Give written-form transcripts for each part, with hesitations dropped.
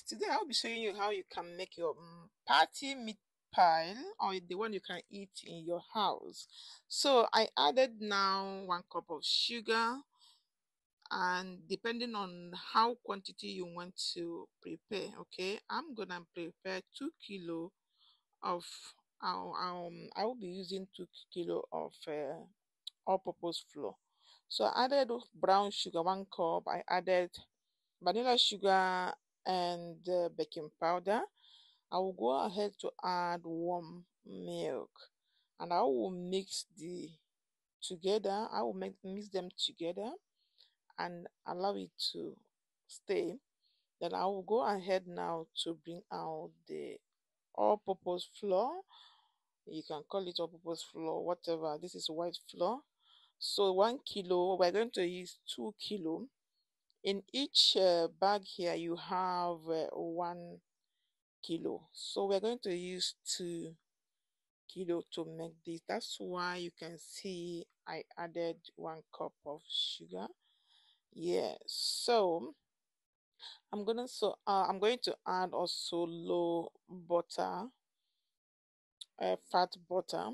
Today I'll be showing you how you can make your party meat pie, or the one you can eat in your house. So I added now 1 cup of sugar, and depending on how quantity you want to prepare, okay, I'm gonna prepare 2 kilo of I will be using 2 kilo of all-purpose flour. So I added brown sugar 1 cup. I added vanilla sugar and baking powder. I will go ahead to add warm milk, and I will mix the together. I will mix them together and allow it to stay. Then I will go ahead now to bring out the all-purpose flour. You can call it all-purpose flour, whatever. This is white flour. So 1 kilo, we're going to use 2 kilo. In each bag here, you have 1 kilo. So we're going to use 2 kilo to make this. That's why you can see I added 1 cup of sugar. Yeah. So I'm going to add also low butter, fat butter.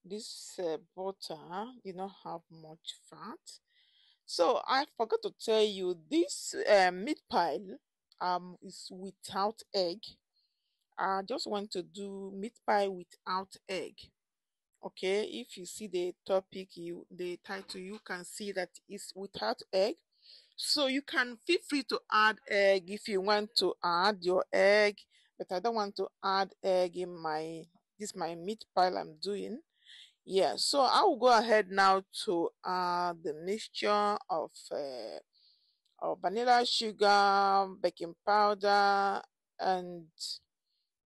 This butter did not have much fat. So I forgot to tell you this meat pie is without egg. I just want to do meat pie without egg. Okay, if you see the topic, the title, you can see that it's without egg. So you can feel free to add egg if you want to add your egg, but I don't want to add egg in my meat pie I'm doing. Yeah, so I will go ahead now to add the mixture of vanilla sugar, baking powder, and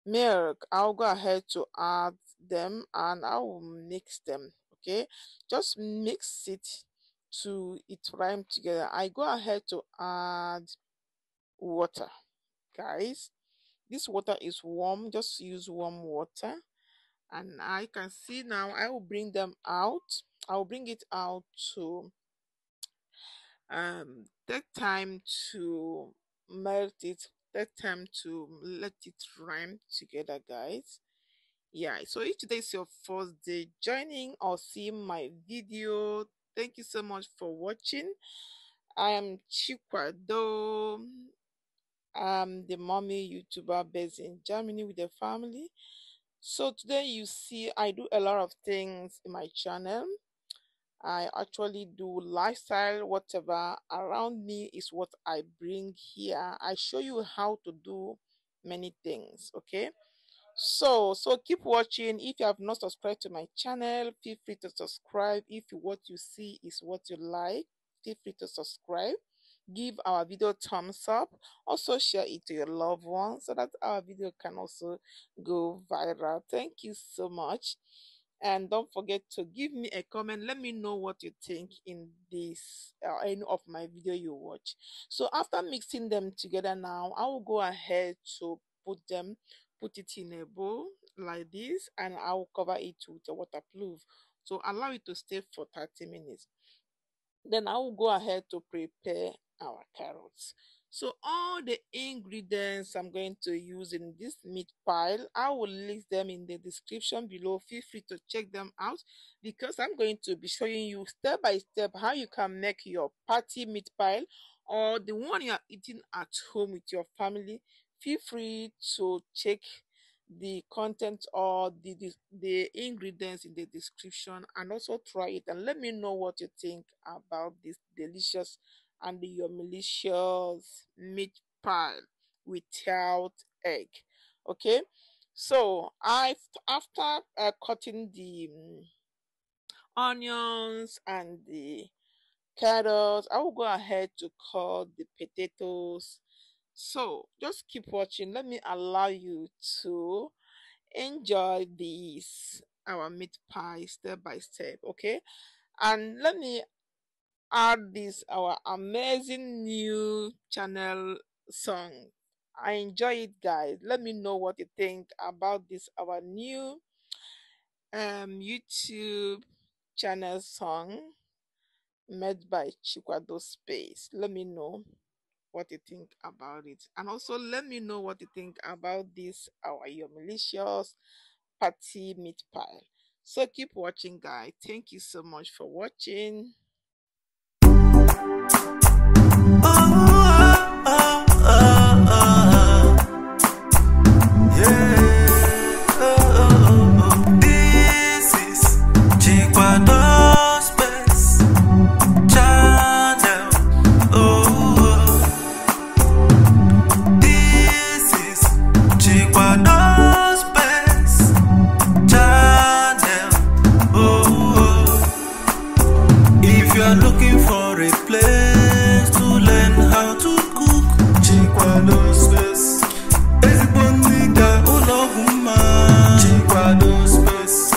milk. I'll go ahead to add them and I will mix them. Okay, just mix it to it rhyme together. I go ahead to add water, guys. This water is warm, just use warm water. And I can see now I will bring them out. I will bring it out to take time to melt it, take time to let it rhyme together, guys. Yeah, so if today is your first day joining or seeing my video, thank you so much for watching. I am Chikwado. I'm the mommy YouTuber based in Germany with the family. So today you see I do a lot of things in my channel. I actually do lifestyle, whatever around me is what I bring here. I show you how to do many things, okay? So keep watching. If you have not subscribed to my channel, feel free to subscribe. If what you see is what you like, feel free to subscribe. Give our video thumbs up. Also share it to your loved ones so that our video can also go viral. Thank you so much. And don't forget to give me a comment. Let me know what you think in this any of my video you watch. So after mixing them together now, I will go ahead to put it in a bowl like this, and I will cover it with a waterproof. So allow it to stay for 30 minutes. Then I will go ahead to prepare our carrots. So all the ingredients I'm going to use in this meat pile, I will list them in the description below. Feel free to check them out because I'm going to be showing you step by step how you can make your party meat pile or the one you are eating at home with your family. Feel free to check the content or the ingredients in the description and also try it and let me know what you think about this delicious and your malicious meat pie without egg. Okay, so I after cutting the onions and the carrots, I will go ahead to cut the potatoes. So just keep watching. Let me allow you to enjoy this our meat pie step by step, okay? And let me add this our amazing new channel song. I enjoy it, guys. Let me know what you think about this our new YouTube channel song made by Chikwado Space. Let me know. what you think about it. And also let me know what you think about this our your malicious party meat pie. So keep watching, guys. Thank you so much for watching. This is Chiquado's Best Channel. This is Chiquado's Best Channel. If you are looking for a place to learn how to cook, Chiquado's Best. Chiquado's Best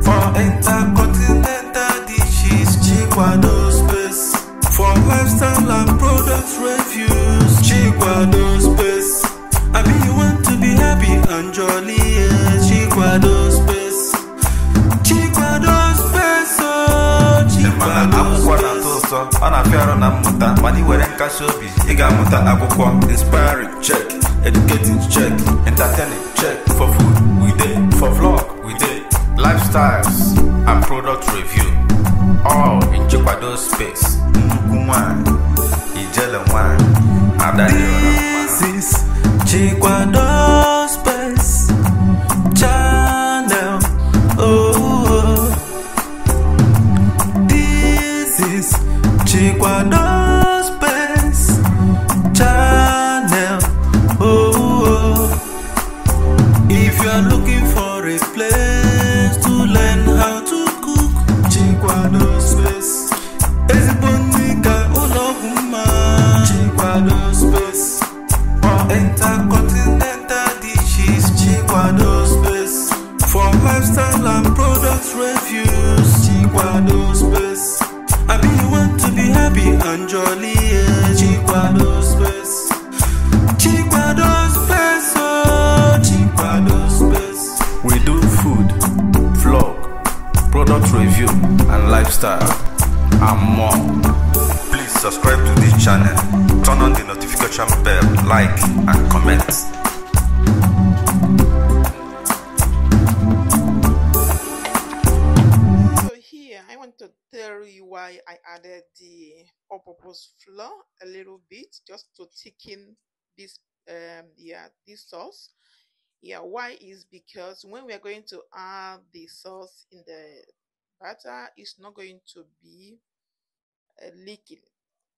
for intercontinental dishes. Chiquado's Best for lifestyle and product reviews. Chiquado's Best. I mean, you want to be happy and jolly. Yes. Chiquado's Best. Chiquado's Best. Oh, Chiquado's Best. Ọ na-afịa arụ na mmụta mana iwere nkasi obi ị ga-amụta akwụkwọ. Inspiring check, educating check, entertaining check. For food we dey, for vlog we dey, lifestyles and product review, all in Chiquado's space. Nnukwu nwanyị, ijele nwanyị, this is Chiquado's Space Channel. This is Chiquado's Best Channel. If you are looking for a place to learn how to cook, Chiquado's Best. Ezebonika Ologuma, Chiquado's Best. For intercontinental dishes, Chiquado's Best. For lifestyle and product reviews, Chiquado's Best. I mean, you want to be happy and jolly, yeah. Chiquado's Best. Chiquado's Best, oh, Chiquado's Best. We do food, vlog, product review, and lifestyle, and more. Please subscribe to this channel, turn on the notification bell, like, and comment. I want to tell you why I added the all-purpose flour a little bit just to thicken this this sauce. Why is because when we are going to add the sauce in the batter, it's not going to be leaking.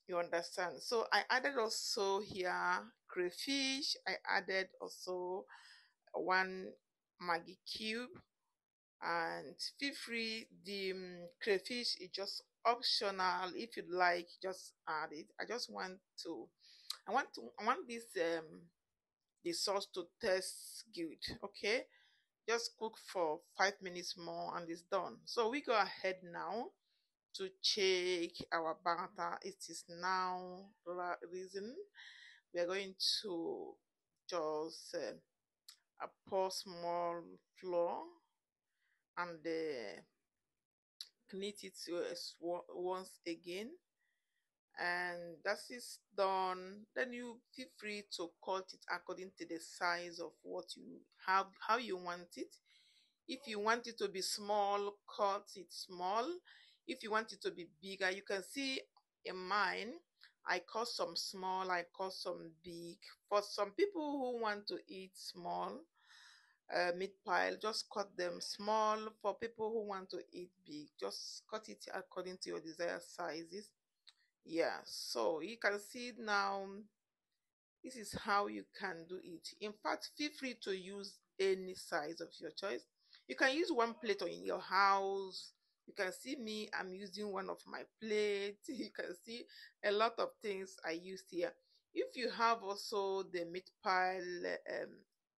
You understand? So I added also here crayfish. I added also one Maggi cube, and feel free, the crayfish is just optional. If you'd like, just add it. I want this the sauce to taste good. Okay, just cook for 5 minutes more and it's done. So we go ahead now to check our batter. It is now risen. We are going to just pour small flour and knead it once again, and that is done. Then you feel free to cut it according to the size of what you have, how you want it. If you want it to be small, cut it small. If you want it to be bigger, you can see in mine I cut some small, I cut some big. For some people who want to eat small meat pie, just cut them small. For people who want to eat big, just cut it according to your desired sizes. So you can see now, this is how you can do it. In fact, feel free to use any size of your choice. You can use one plate or in your house. You can see me, I'm using one of my plates. You can see a lot of things I used here. If you have also the meat pie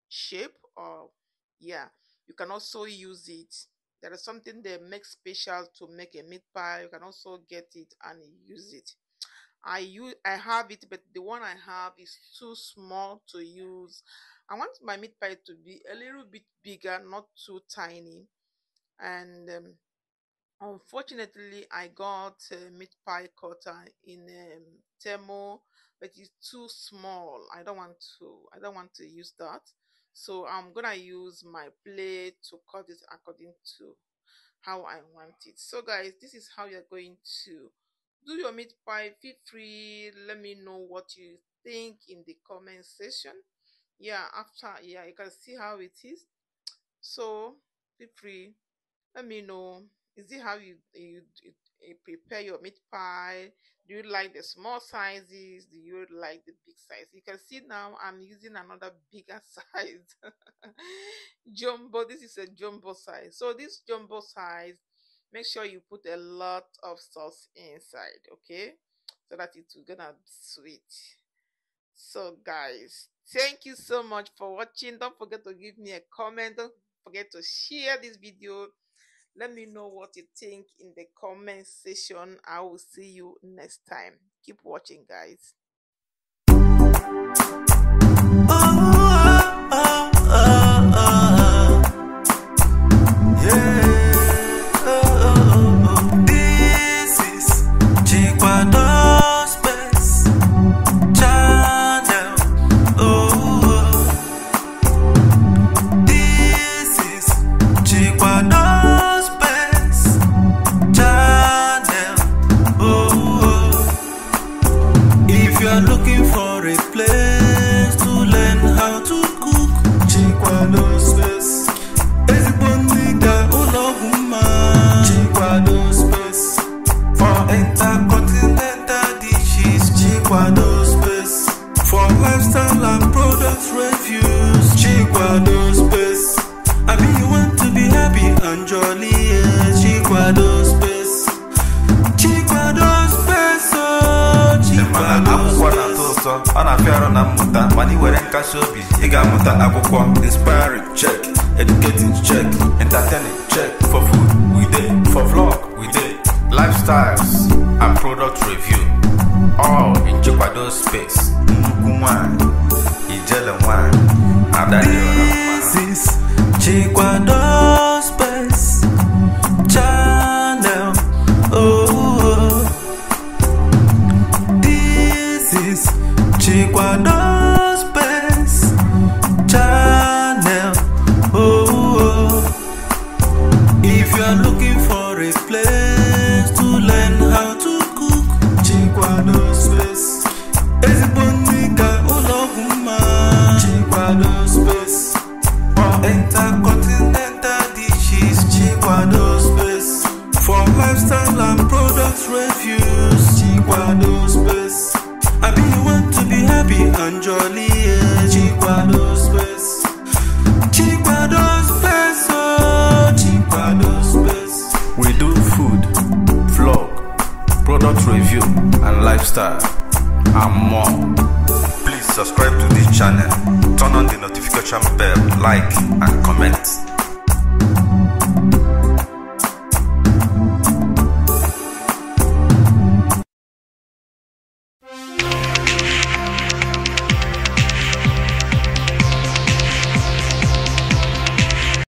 shape, or you can also use it. There is something they make special to make a meat pie. You can also get it and use it. I have it, but the one I have is too small to use. I want my meat pie to be a little bit bigger, not too tiny. And Unfortunately, I got a meat pie cutter in Temo, but it's too small. I don't want to use that. So I'm gonna use my plate to cut it according to how I want it. So guys, this is how you're going to do your meat pie. Feel free, let me know what you think in the comment section. Yeah, after, yeah, you can see how it is. So feel free, let me know. Is it how you prepare your meat pie? Do you like the small sizes? Do you like the big size? You can see now I'm using another bigger size. Jumbo. This is a jumbo size. So this jumbo size, make sure you put a lot of sauce inside, okay? So that it's gonna be sweet. So guys, thank you so much for watching. Don't forget to give me a comment. Don't forget to share this video. Let me know what you think in the comment section. I will see you next time. Keep watching, guys. Looking for a place to learn how to cook. Chikwado space. Eziboniga ulohuma. Chikwado space. For intercontinental dishes. Chikwado space. For lifestyle and product reviews. Chikwado space. I mean you want to be happy and jolly. Yes. Chikwado space. Chikwado space. Oh, Chikwado space. Ọ na-afịa arụ na mmụta mana iwere nkasi obi ị ga-amụta akwụkwọ. Inspiring check, educating check, entertaining check. For food we dey, for vlog we dey, lifestyles and product review, all in Chikwado space. Nnukwu nwanyị, ijele nwanyị, adari ọra mma. This is Chikwado space channel. Oh, this is Chikwado space channel. Oh, if you are looking for a place to learn how to cook, Chikwado space. Eziboniga ulohuma. Chikwado space. For intercontinental dishes. Chikwado space. For lifestyle and product reviews. Chikwado space. I mean you want to be happy and jolly, yeah. Chikwado space. Chikwado space, oh, Chikwado space. We do food, vlog, product review and lifestyle and more. Please subscribe to this channel, turn on the notification bell, like and comment.